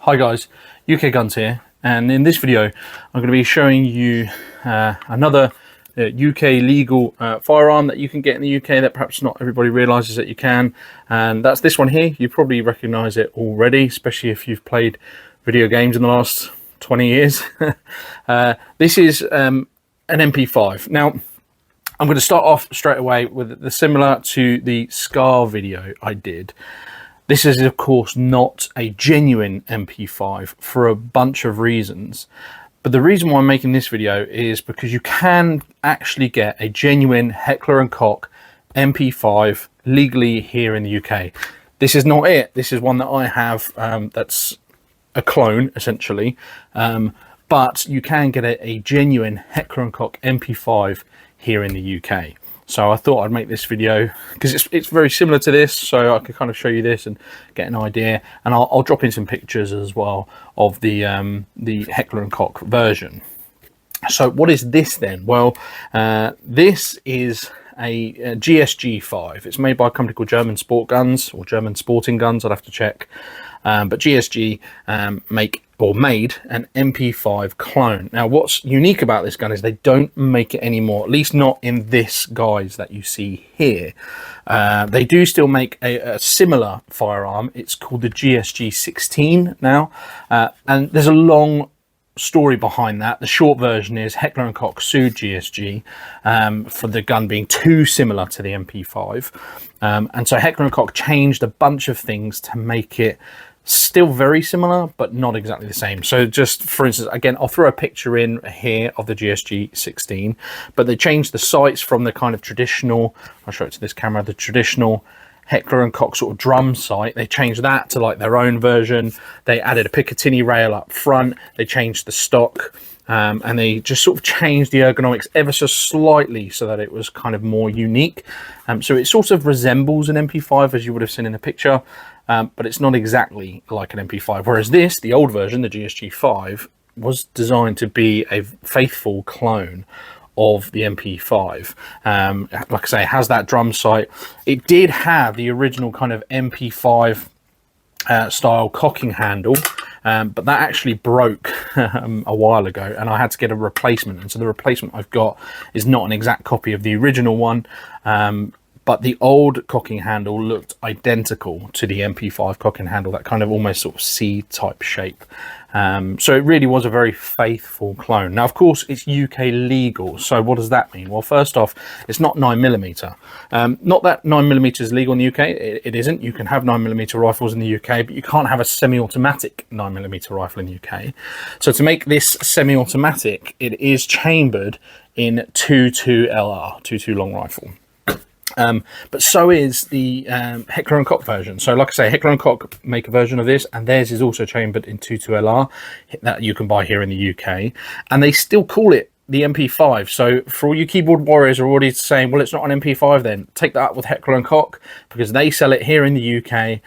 Hi guys, UK Guns here, and in this video I'm going to be showing you another UK legal firearm that you can get in the UK that perhaps not everybody realises that you can, and that's this one here. You probably recognise it already, especially if you've played video games in the last 20 years. This is an MP5. Now I'm going to start off straight away with the similar to the SCAR video I did. This is, of course, not a genuine MP5 for a bunch of reasons. But the reason why I'm making this video is because you can actually get a genuine Heckler & Koch MP5 legally here in the UK. This is not it. This is one that I have that's a clone, essentially. But you can get a genuine Heckler & Koch MP5 here in the UK. So I thought I'd make this video because it's very similar to this, so I could kind of show you this and get an idea, and I'll drop in some pictures as well of the Heckler & Koch version. So what is this then? Well, this is a GSG5. It's made by a company called German Sport Guns, or German Sporting Guns, I'd have to check. But GSG made an MP5 clone. Now what's unique about this gun is they don't make it anymore, at least not in this guise that you see here. They do still make a similar firearm. It's called the GSG 16 now, and there's a long story behind that. The short version is Heckler & Koch sued GSG for the gun being too similar to the MP5, and so Heckler & Koch changed a bunch of things to make it still very similar but not exactly the same. So just for instance, again, I'll throw a picture in here of the GSG 16, but they changed the sights from the kind of traditional, I'll show it to this camera, the traditional Heckler & Koch sort of drum sight. They changed that to like their own version. They added a Picatinny rail up front. They changed the stock, and they just sort of changed the ergonomics ever so slightly so that it was kind of more unique. So it sort of resembles an MP5 as you would have seen in the picture, but it's not exactly like an MP5. Whereas this, the old version, the GSG5, was designed to be a faithful clone of the MP5. Like I say, it has that drum sight. It did have the original kind of MP5 style cocking handle, but that actually broke a while ago, and I had to get a replacement. And so the replacement I've got is not an exact copy of the original one, but the old cocking handle looked identical to the MP5 cocking handle, that kind of almost sort of C type shape. So it really was a very faithful clone. Now, of course, it's UK legal. So what does that mean? Well, first off, it's not 9mm. Not that 9mm is legal in the UK. It isn't. You can have 9mm rifles in the UK, but you can't have a semi-automatic 9mm rifle in the UK. So to make this semi-automatic, it is chambered in 22 LR, 22 long rifle. But so is the Heckler & Koch version. So like I say, Heckler & Koch make a version of this, and theirs is also chambered in 22LR that you can buy here in the UK, and they still call it the MP5. So for all you keyboard warriors are already saying, well, it's not an MP5, then take that up with Heckler & Koch, because they sell it here in the UK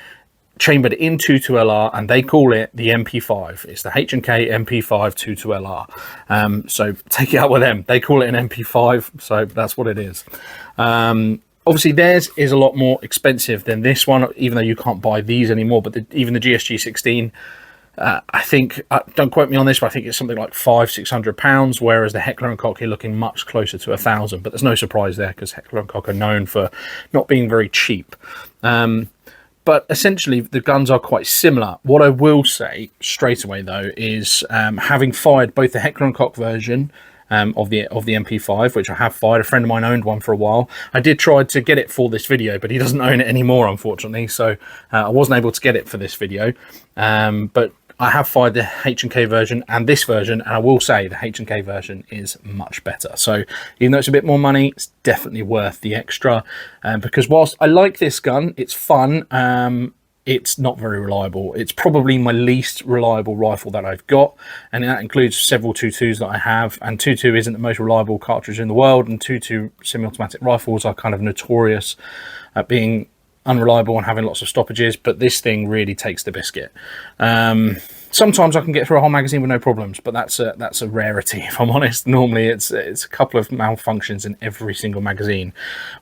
chambered in 22LR, and they call it the MP5. It's the H&K MP5 22LR. So take it out with them. They call it an MP5, so that's what it is. Obviously, theirs is a lot more expensive than this one, even though you can't buy these anymore. But even the GSG 16, I think, don't quote me on this, but I think it's something like £500–600, whereas the Heckler & Koch are looking much closer to 1,000. But there's no surprise there, because Heckler & Koch are known for not being very cheap. But essentially, the guns are quite similar. What I will say straight away, though, is having fired both the Heckler & Koch version of the MP5, which I have fired. A friend of mine owned one for a while. I did try to get it for this video, but he doesn't own it anymore, unfortunately, so I wasn't able to get it for this video. But I have fired the H&K version and this version, and I will say the H&K version is much better. So even though it's a bit more money, it's definitely worth the extra, because whilst I like this gun, it's fun, it's not very reliable. It's probably my least reliable rifle that I've got, and that includes several 22s that I have, and 22 isn't the most reliable cartridge in the world, and 22 semi-automatic rifles are kind of notorious at being unreliable and having lots of stoppages, but this thing really takes the biscuit. Sometimes I can get through a whole magazine with no problems, but that's a rarity, if I'm honest. Normally it's a couple of malfunctions in every single magazine,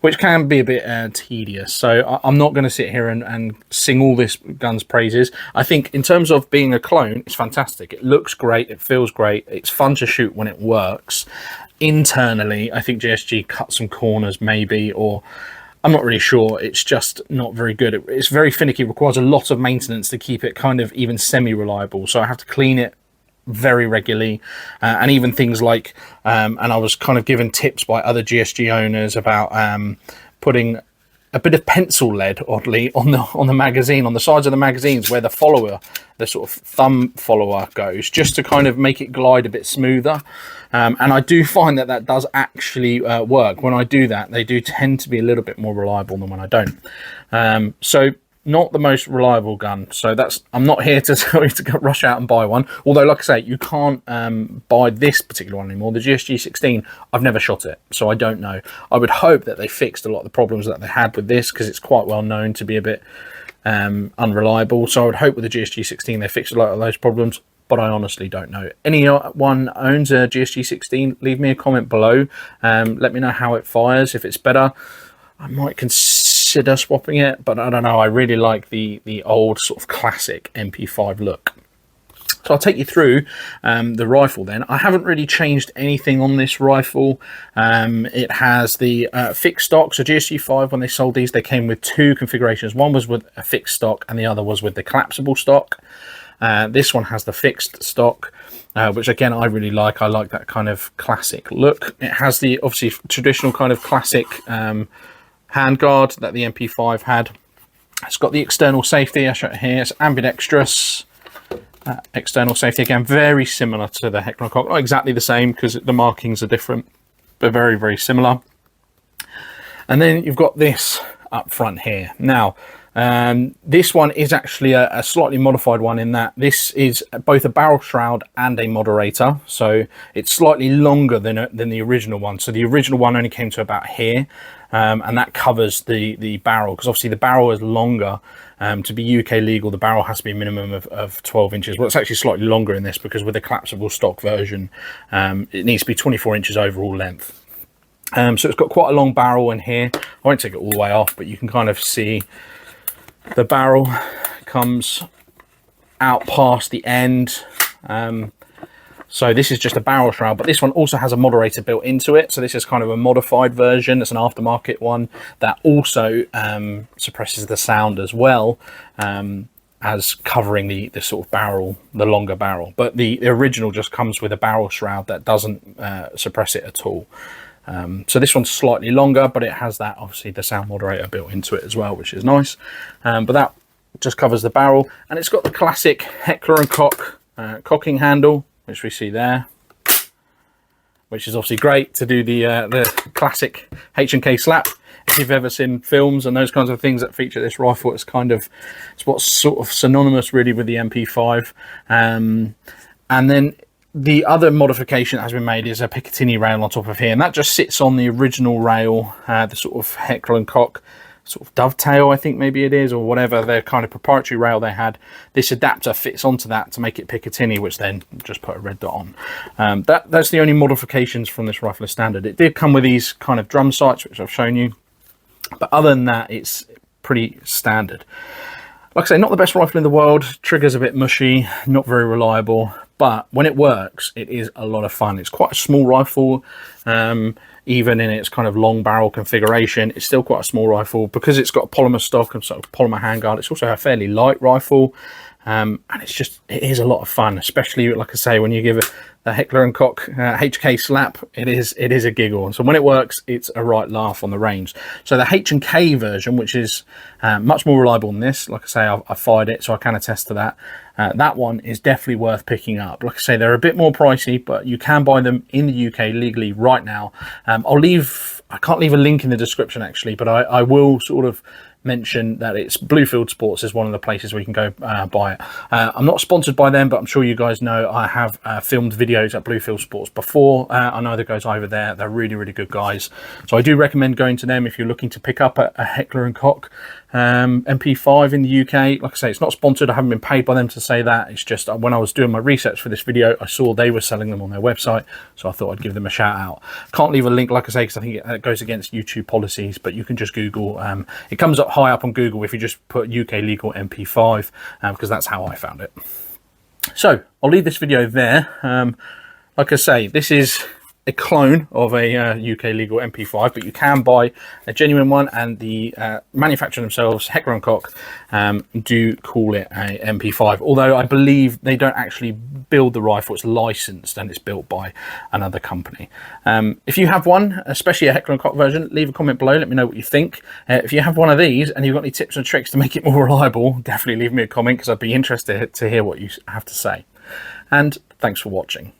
which can be a bit tedious. So I'm not going to sit here and sing all this gun's praises. I think in terms of being a clone, it's fantastic. It looks great, it feels great, it's fun to shoot when it works. Internally, I think GSG cut some corners maybe, or I'm not really sure. It's just not very good. It's very finicky, requires a lot of maintenance to keep it kind of even semi-reliable. So I have to clean it very regularly, and even things like, and I was kind of given tips by other GSG owners about putting a bit of pencil lead, oddly, on the magazine, on the sides of the magazines where the follower, the sort of thumb follower goes, just to kind of make it glide a bit smoother. And I do find that does actually work. When I do that, they do tend to be a little bit more reliable than when I don't. So not the most reliable gun. So I'm not here to tell you to go rush out and buy one. Although, like I say, you can't buy this particular one anymore. The GSG 16, I've never shot it, so I don't know. I would hope that they fixed a lot of the problems that they had with this, because it's quite well known to be a bit unreliable. So I would hope with the GSG 16 they fixed a lot of those problems, but I honestly don't know. Anyone owns a GSG 16, leave me a comment below. Let me know how it fires. If it's better, I might consider swapping it, but I don't know. I really like the old sort of classic MP5 look. So I'll take you through the rifle then. I haven't really changed anything on this rifle. It has the fixed stock. So GSG 5, when they sold these, they came with two configurations. One was with a fixed stock and the other was with the collapsible stock. This one has the fixed stock, which again I really like. I like that kind of classic look. It has the obviously traditional kind of classic handguard that the MP5 had. It's got the external safety. I show it here. It's ambidextrous external safety, again very similar to the Heckler & Koch. Not exactly the same because the markings are different, but very, very similar. And then you've got this up front here. Now this one is actually a slightly modified one in that this is both a barrel shroud and a moderator, so it's slightly longer than the original one. So the original one only came to about here, and that covers the barrel, because obviously the barrel is longer. To be UK legal, the barrel has to be a minimum of 12 inches. Well, it's actually slightly longer in this, because with the collapsible stock version, it needs to be 24 inches overall length. So it's got quite a long barrel in here. I won't take it all the way off, but you can kind of see the barrel comes out past the end. So this is just a barrel shroud, but this one also has a moderator built into it. So this is kind of a modified version. It's an aftermarket one that also suppresses the sound as well, as covering the sort of barrel, the longer barrel. But the original just comes with a barrel shroud that doesn't suppress it at all. So this one's slightly longer, but it has that, obviously, the sound moderator built into it as well, which is nice. But that just covers the barrel, and it's got the classic Heckler & Koch cocking handle, which we see there, which is obviously great to do the classic H&K slap. If you've ever seen films and those kinds of things that feature this rifle, it's what's sort of synonymous really with the MP5. And then the other modification that has been made is a Picatinny rail on top of here, and that just sits on the original rail, the sort of Heckler & Koch sort of dovetail, I think maybe it is, or whatever, their kind of proprietary rail they had. This adapter fits onto that to make it Picatinny, which then just put a red dot on. That's the only modifications from this rifle as standard. It did come with these kind of drum sights, which I've shown you, but other than that, it's pretty standard. Like I say, not the best rifle in the world. Trigger's a bit mushy, not very reliable, but when it works, it is a lot of fun. It's quite a small rifle, even in its kind of long barrel configuration. It's still quite a small rifle because it's got a polymer stock and sort of polymer handguard. It's also a fairly light rifle, and it is a lot of fun, especially, like I say, when you give a Heckler & Koch HK slap, it is a giggle. And so when it works, it's a right laugh on the range. So the H&K version, which is much more reliable than this, like I say, I fired it, so I can attest to that. That one is definitely worth picking up. Like I say, they're a bit more pricey, but you can buy them in the UK legally right now. I can't leave a link in the description actually, but I will sort of mention that it's Bluefield Sports is one of the places where you can go buy it. I'm not sponsored by them, but I'm sure you guys know I have filmed videos at Bluefield Sports before. I know the guys over there, they're really, really good guys. So I do recommend going to them if you're looking to pick up a Heckler & Koch MP5 in the UK. Like I say, it's not sponsored. I haven't been paid by them to say that. It's just when I was doing my research for this video, I saw they were selling them on their website, so I thought I'd give them a shout out. Can't leave a link, like I say, because I think it goes against YouTube policies, but you can just Google. It comes up high up on Google if you just put UK Legal MP5, because that's how I found it. So I'll leave this video there. Like I say, this is a clone of a UK Legal MP5, but you can buy a genuine one, and the manufacturer themselves, Heckler & Koch, do call it a MP5, although I believe they don't actually build the rifle. It's licensed and it's built by another company. If you have one, especially a Heckler & Koch version, leave a comment below, let me know what you think. If you have one of these and you've got any tips and tricks to make it more reliable, definitely leave me a comment, because I'd be interested to hear what you have to say. And thanks for watching.